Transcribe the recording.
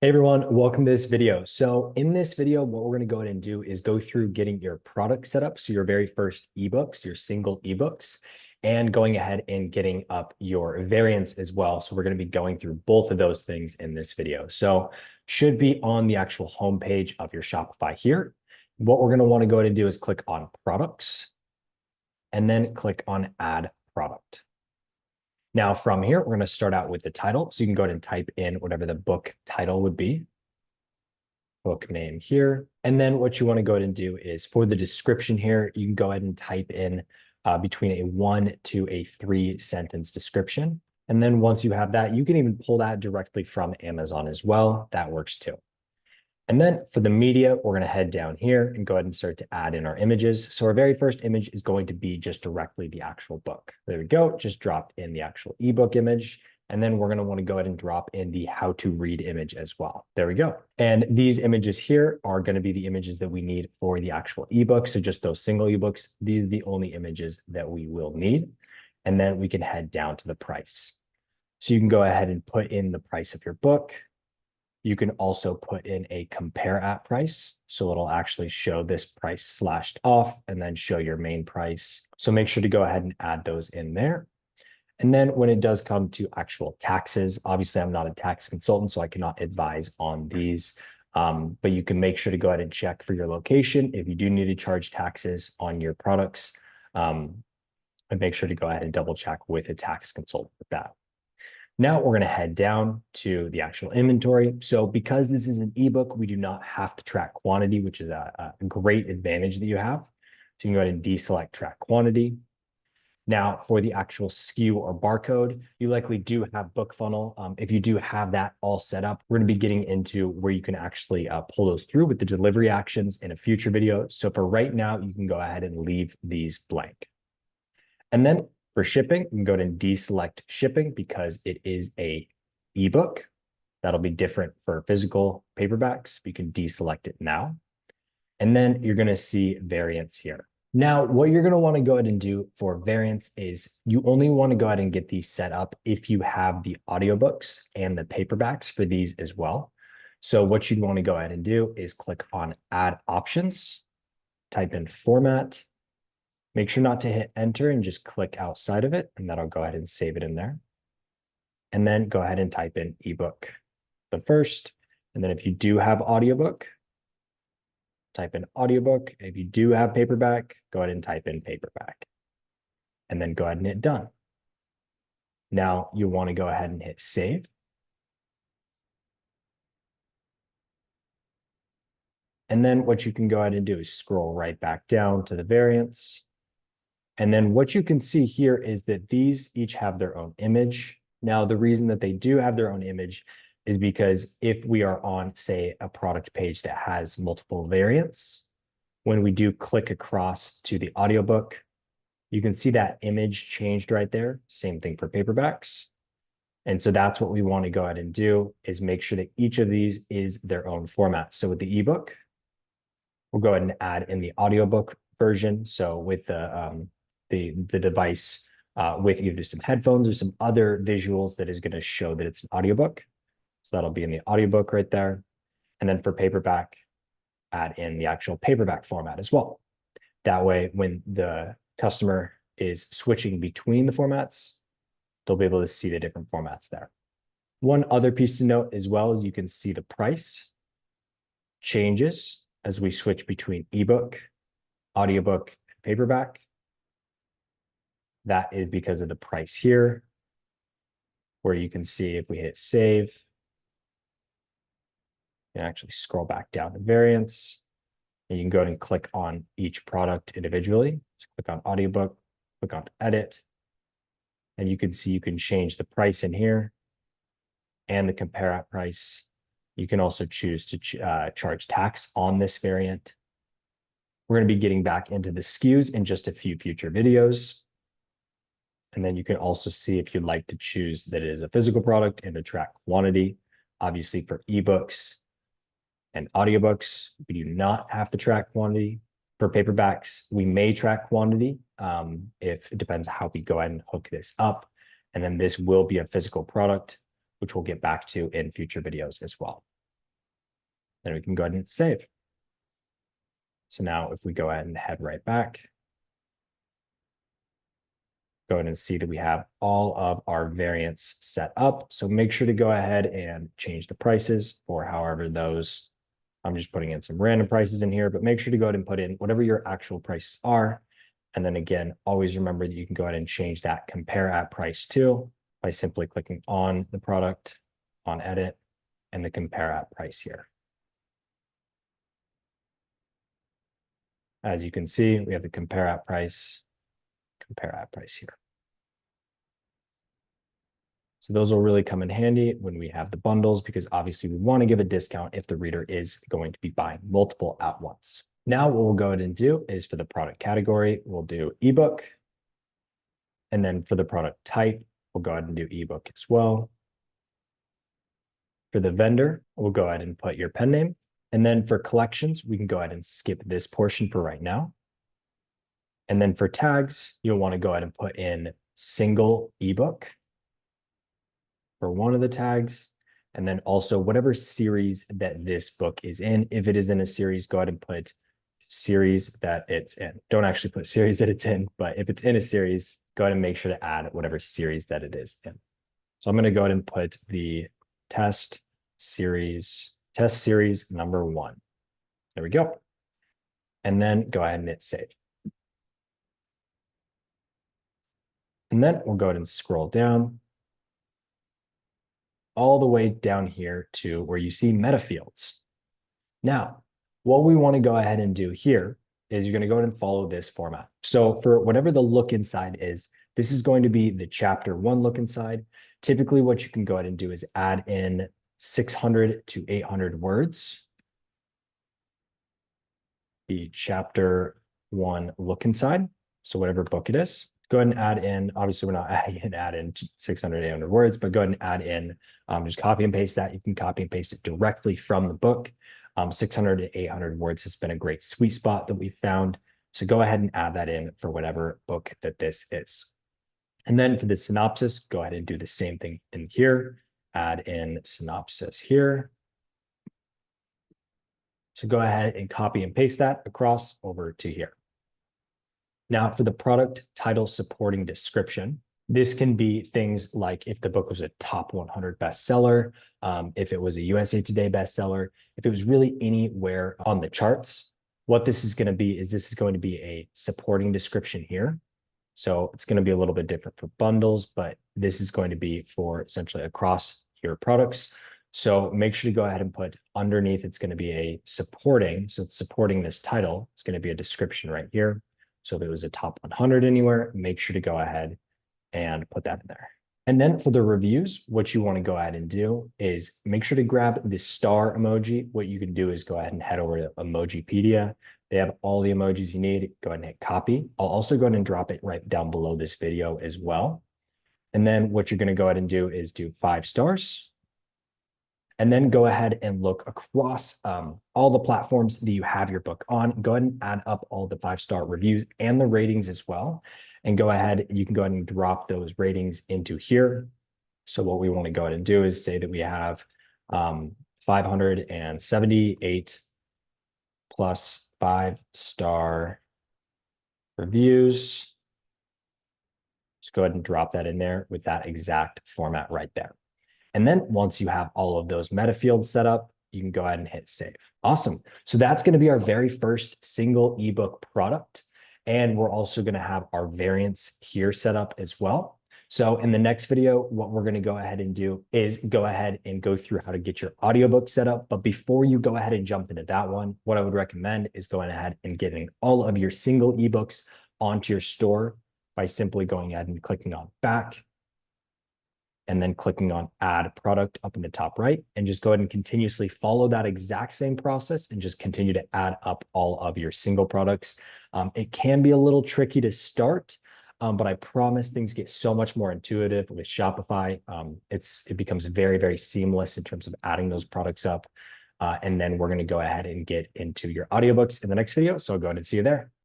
Hey everyone, welcome to this video. So in this video, what we're going to go ahead and do is go through getting your product set up. So your very first ebooks, your single ebooks, and going ahead and getting up your variants as well. So we're going to be going through both of those things in this video. So should be on the actual homepage of your Shopify here. What we're going to want to go ahead and do is click on products and then click on add product. Now from here, we're going to start out with the title. So you can go ahead and type in whatever the book title would be. Book name here. And then what you want to go ahead and do is for the description here, you can go ahead and type in between a 1 to a 3 sentence description. And then once you have that, you can even pull that directly from Amazon as well. That works too. And then for the media, we're going to head down here and go ahead and start to add in our images. So our very first image is going to be just directly the actual book. There we go. Just dropped in the actual ebook image. And then we're going to want to go ahead and drop in the how to read image as well. There we go. And these images here are going to be the images that we need for the actual ebook. So just those single ebooks, these are the only images that we will need. And then we can head down to the price. So you can go ahead and put in the price of your book. You can also put in a compare at price. So it'll actually show this price slashed off and then show your main price. So make sure to go ahead and add those in there. And then when it does come to actual taxes, obviously I'm not a tax consultant, so I cannot advise on these. But you can make sure to go ahead and check for your location if you do need to charge taxes on your products. And make sure to go ahead and double check with a tax consultant with that. Now we're going to head down to the actual inventory. So because this is an ebook, we do not have to track quantity, which is a great advantage that you have. So you can go ahead and deselect track quantity. Now for the actual SKU or barcode, you likely do have BookFunnel. If you do have that all set up, we're going to be getting into where you can actually pull those through with the delivery actions in a future video. So for right now, you can go ahead and leave these blank. And then for shipping, you can go ahead and deselect shipping because it is a ebook. That'll be different for physical paperbacks. You can deselect it now. And then you're going to see variants here. Now, what you're going to want to go ahead and do for variants is you only want to go ahead and get these set up if you have the audiobooks and the paperbacks for these as well. So what you'd want to go ahead and do is click on add options, type in format. Make sure not to hit enter and just click outside of it, and that'll go ahead and save it in there. And then go ahead and type in ebook the first. And then if you do have audiobook, type in audiobook. If you do have paperback, go ahead and type in paperback. And then go ahead and hit done. Now you want to go ahead and hit save. And then what you can go ahead and do is scroll right back down to the variants. And then what you can see here is that these each have their own image. Now, the reason that they do have their own image is because if we are on, say, a product page that has multiple variants, when we do click across to the audiobook, you can see that image changed right there. Same thing for paperbacks. And so that's what we want to go ahead and do is make sure that each of these is their own format. So with the ebook, we'll go ahead and add in the audiobook version. So with the device with either some headphones or some other visuals that is going to show that it's an audiobook. So that'll be in the audiobook right there. And then for paperback, add in the actual paperback format as well. That way, when the customer is switching between the formats, they'll be able to see the different formats there. One other piece to note as well is you can see the price changes as we switch between ebook, audiobook, and paperback. That is because of the price here, where you can see if we hit save, you can actually scroll back down to variants, and you can go ahead and click on each product individually. So click on audiobook, click on edit, and you can see you can change the price in here and the compare at price. You can also choose to charge tax on this variant. We're going to be getting back into the SKUs in just a few future videos. And then you can also see if you'd like to choose that it is a physical product and to track quantity. Obviously for ebooks and audiobooks, we do not have to track quantity. For paperbacks, we may track quantity if it depends how we go ahead and hook this up. And then this will be a physical product, which we'll get back to in future videos as well. Then we can go ahead and save. So now if we go ahead and head right back, go ahead and see that we have all of our variants set up. So make sure to go ahead and change the prices for however those, I'm just putting in some random prices in here, but make sure to go ahead and put in whatever your actual prices are. And then again, always remember that you can go ahead and change that compare at price to by simply clicking on the product, on edit, and the compare at price here. As you can see, we have the compare at price here. So those will really come in handy when we have the bundles, because obviously we want to give a discount if the reader is going to be buying multiple at once. Now what we'll go ahead and do is for the product category, we'll do ebook. And then for the product type, we'll go ahead and do ebook as well. For the vendor, we'll go ahead and put your pen name. And then for collections, we can go ahead and skip this portion for right now. And then for tags, you'll want to go ahead and put in single ebook for one of the tags. And then also whatever series that this book is in. If it is in a series, go ahead and put series that it's in. Don't actually put series that it's in, but if it's in a series, go ahead and make sure to add whatever series that it is in. So I'm going to go ahead and put the test series number 1. There we go. And then go ahead and hit save. And then we'll go ahead and scroll down all the way down here to where you see meta fields. Now, what we want to go ahead and do here is you're going to go ahead and follow this format. So for whatever the look inside is, this is going to be the chapter 1 look inside. Typically, what you can go ahead and do is add in 600 to 800 words. The chapter 1 look inside. So whatever book it is, go ahead and add in, obviously we're not add in 600, 800 words, but go ahead and add in, just copy and paste that. You can copy and paste it directly from the book. 600 to 800 words has been a great sweet spot that we found. So go ahead and add that in for whatever book that this is. And then for the synopsis, go ahead and do the same thing in here. Add in synopsis here. So go ahead and copy and paste that across over to here. Now for the product title supporting description, this can be things like if the book was a top 100 bestseller, if it was a USA Today bestseller, if it was really anywhere on the charts. What this is going to be is this is going to be a supporting description here. So it's going to be a little bit different for bundles, but this is going to be for essentially across your products. So make sure to go ahead and put underneath, it's going to be a supporting. So it's supporting this title. It's going to be a description right here. So if it was a top 100 anywhere, make sure to go ahead and put that in there. And then for the reviews, what you want to go ahead and do is make sure to grab the star emoji. What you can do is go ahead and head over to Emojipedia. They have all the emojis you need. Go ahead and hit copy. I'll also go ahead and drop it right down below this video as well. And then what you're going to go ahead and do is do 5 stars. And then go ahead and look across all the platforms that you have your book on. Go ahead and add up all the 5-star reviews and the ratings as well. And go ahead, you can go ahead and drop those ratings into here. So what we want to go ahead and do is say that we have 578 plus 5-star reviews. Just go ahead and drop that in there with that exact format right there. And then once you have all of those meta fields set up, you can go ahead and hit save. Awesome. So that's going to be our very first single ebook product. And we're also going to have our variants here set up as well. So in the next video, what we're going to go ahead and do is go ahead and go through how to get your audiobook set up. But before you go ahead and jump into that one, what I would recommend is going ahead and getting all of your single ebooks onto your store by simply going ahead and clicking on back and then clicking on add product up in the top right, and just go ahead and continuously follow that exact same process and just continue to add up all of your single products. It can be a little tricky to start, but I promise things get so much more intuitive with Shopify. It becomes very, very seamless in terms of adding those products up. And then we're going to go ahead and get into your audiobooks in the next video. So I'll go ahead and see you there.